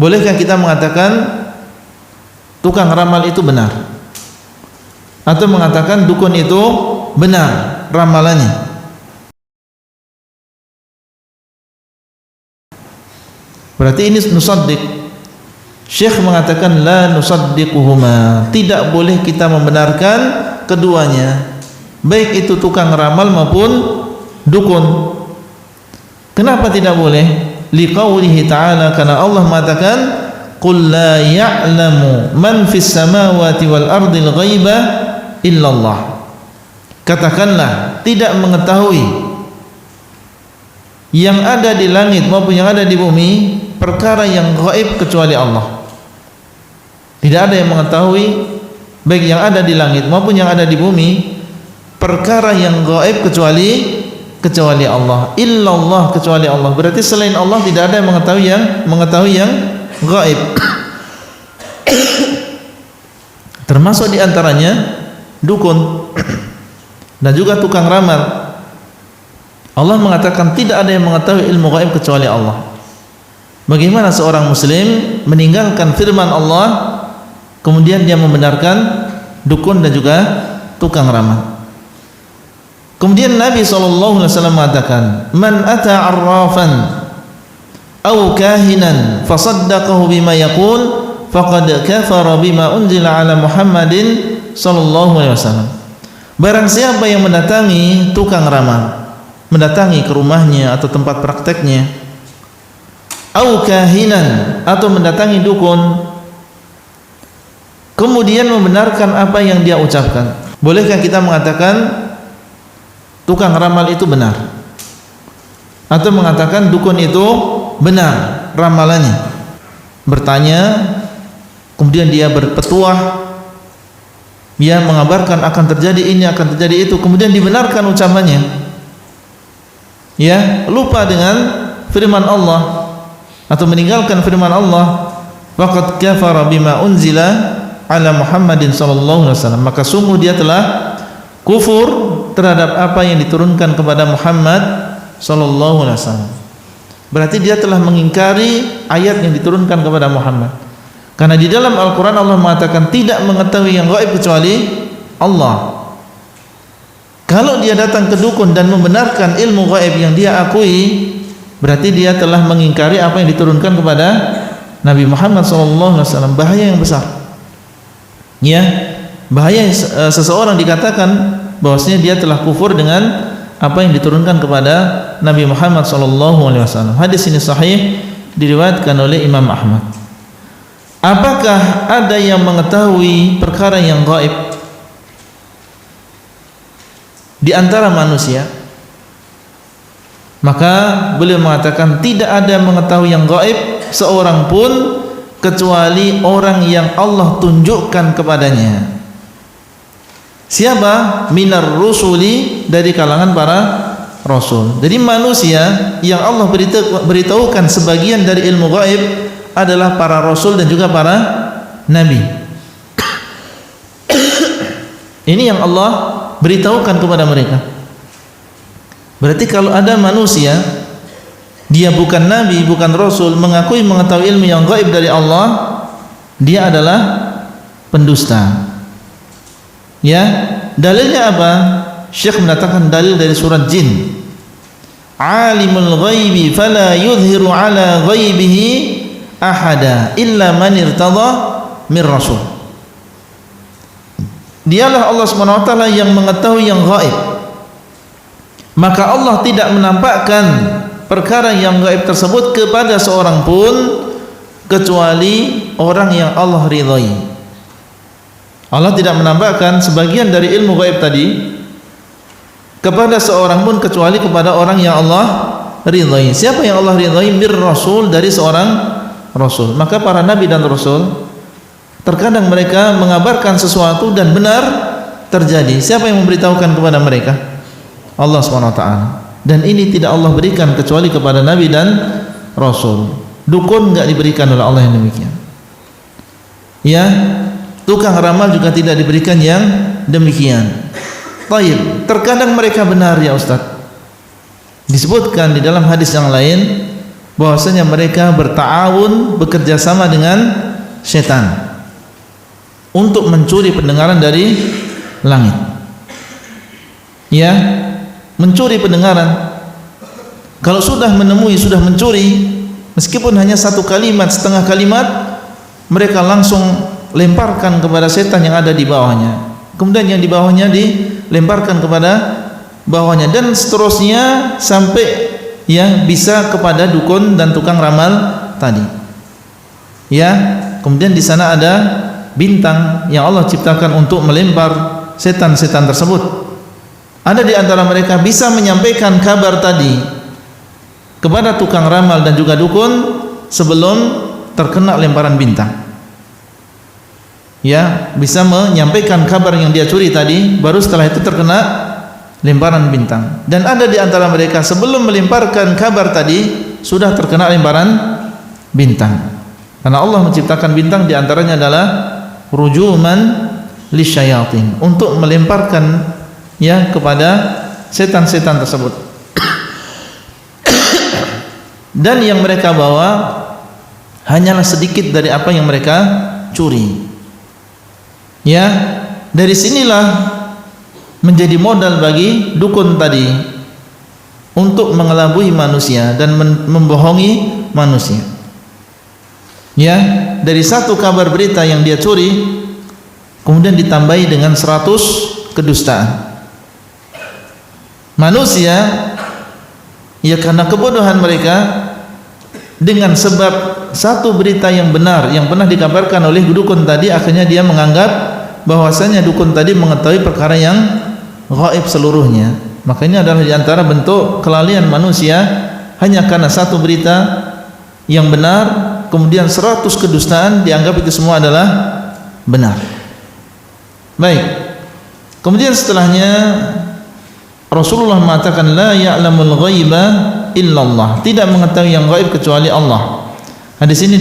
Bolehkah kita mengatakan tukang ramal itu benar? Atau mengatakan dukun itu benar ramalannya? Berarti ini nusaddiq. Syekh mengatakan la nusaddiquhuma, tidak boleh kita membenarkan keduanya, baik itu tukang ramal maupun dukun. Kenapa tidak boleh? Liqaulihi ta'ala, karena Allah mengatakan qul la ya'lamu man fis samawati wal ardil ghaiba illallah. Katakanlah, tidak mengetahui yang ada di langit maupun yang ada di bumi perkara yang gaib kecuali Allah. Tidak ada yang mengetahui baik yang ada di langit maupun yang ada di bumi perkara yang gaib kecuali Allah. Illallah, kecuali Allah. Berarti selain Allah tidak ada yang mengetahui yang gaib. Termasuk di antaranya dukun dan juga tukang ramal. Allah mengatakan tidak ada yang mengetahui ilmu gaib kecuali Allah. Bagaimana seorang muslim meninggalkan firman Allah kemudian dia membenarkan dukun dan juga tukang ramal? Kemudian Nabi SAW mengatakan, man ata arrafan aw kahinan fasaddaqahu bima yaqul faqad kafara bima unzila ala Muhammadin sallallahu alaihi wasallam. Barang siapa yang mendatangi tukang ramal, mendatangi ke rumahnya atau tempat prakteknya, aw kahinan, atau mendatangi dukun, kemudian membenarkan apa yang dia ucapkan. Bolehkah kita mengatakan tukang ramal itu benar, atau mengatakan dukun itu benar ramalannya? Bertanya, kemudian dia berpetuah, dia mengabarkan akan terjadi ini, akan terjadi itu, kemudian dibenarkan ucapannya. Ya, lupa dengan firman Allah atau meninggalkan firman Allah, faqad kafara bima unzila ala Muhammadin sallallahu alaihi wasallam, maka sungguh dia telah kufur terhadap apa yang diturunkan kepada Muhammad sallallahu alaihi wasallam. Berarti dia telah mengingkari ayat yang diturunkan kepada Muhammad. Karena di dalam Al-Qur'an Allah mengatakan tidak mengetahui yang gaib kecuali Allah. Kalau dia datang ke dukun dan membenarkan ilmu gaib yang dia akui, berarti dia telah mengingkari apa yang diturunkan kepada Nabi Muhammad sallallahu alaihi wasallam. Bahaya yang besar. Ya, bahaya seseorang dikatakan bahwasanya dia telah kufur dengan apa yang diturunkan kepada Nabi Muhammad sallallahu alaihi wasallam. Hadis ini sahih, diriwayatkan oleh Imam Ahmad. Apakah ada yang mengetahui perkara yang gaib di antara manusia? Maka beliau mengatakan tidak ada yang mengetahui yang gaib seorang pun kecuali orang yang Allah tunjukkan kepadanya. Siapa? Minar rusuli, dari kalangan para rasul. Jadi manusia yang Allah beritahukan sebagian dari ilmu gaib adalah para rasul dan juga para nabi. Ini yang Allah beritahukan kepada mereka. Berarti kalau ada manusia dia bukan nabi, bukan rasul, mengakui mengetahui ilmu yang gaib dari Allah, dia adalah pendusta. Ya, dalilnya apa? Syekh mendatangkan dalil dari surat Jin. Alimul ghaibi fala yudhiru ala ghaibihi ahada illa man irtada mir rasul. Dialah Allah Subhanahu wa taala yang mengetahui yang gaib. Maka Allah tidak menampakkan perkara yang gaib tersebut kepada seorang pun kecuali orang yang Allah ridhai. Allah tidak menampakkan sebagian dari ilmu gaib tadi kepada seorang pun kecuali kepada orang yang Allah ridhai. Siapa yang Allah ridhai? Mir rasul, dari seorang rasul. Maka para nabi dan rasul terkadang mereka mengabarkan sesuatu dan benar terjadi. Siapa yang memberitahukan kepada mereka? Allah SWT. Dan ini tidak Allah berikan kecuali kepada nabi dan rasul. Dukun enggak diberikan oleh Allah yang demikian. Ya, tukang ramal juga tidak diberikan yang demikian. Taib, terkadang mereka benar ya Ustaz. Disebutkan di dalam hadis yang lain bahwasanya mereka berta'awun, bekerja sama dengan setan untuk mencuri pendengaran dari langit. Ya, mencuri pendengaran. Kalau sudah menemui, sudah mencuri, meskipun hanya satu kalimat, setengah kalimat, mereka langsung lemparkan kepada setan yang ada di bawahnya. Kemudian yang di bawahnya dilemparkan kepada bawahnya, dan seterusnya sampai ya bisa kepada dukun dan tukang ramal tadi. Ya, kemudian di sana ada bintang yang Allah ciptakan untuk melempar setan-setan tersebut. Ada di antara mereka bisa menyampaikan kabar tadi kepada tukang ramal dan juga dukun sebelum terkena lemparan bintang. Ya, bisa menyampaikan kabar yang dia curi tadi, baru setelah itu terkena lemparan bintang. Dan ada di antara mereka sebelum melemparkan kabar tadi sudah terkena lemparan bintang. Karena Allah menciptakan bintang, di antaranya adalah rujuman lisyayatin, untuk melemparkan ya kepada setan-setan tersebut. Dan yang mereka bawa hanyalah sedikit dari apa yang mereka curi. Ya, dari sinilah menjadi modal bagi dukun tadi untuk mengelabui manusia dan membohongi manusia. Ya, dari satu kabar berita yang dia curi kemudian ditambahi dengan 100 kedustaan. Manusia ya karena kebodohan mereka, dengan sebab satu berita yang benar yang pernah dikabarkan oleh dukun tadi, akhirnya dia menganggap bahwasanya dukun tadi mengetahui perkara yang gaib seluruhnya. Maka ini adalah di antara bentuk kelalaian manusia, hanya karena satu berita yang benar kemudian 100 kedustaan dianggap itu semua adalah benar. Baik. Kemudian setelahnya Rasulullah mengatakan la ya'lamul ghaiba illallah, tidak mengetahui yang gaib kecuali Allah. Hadis ini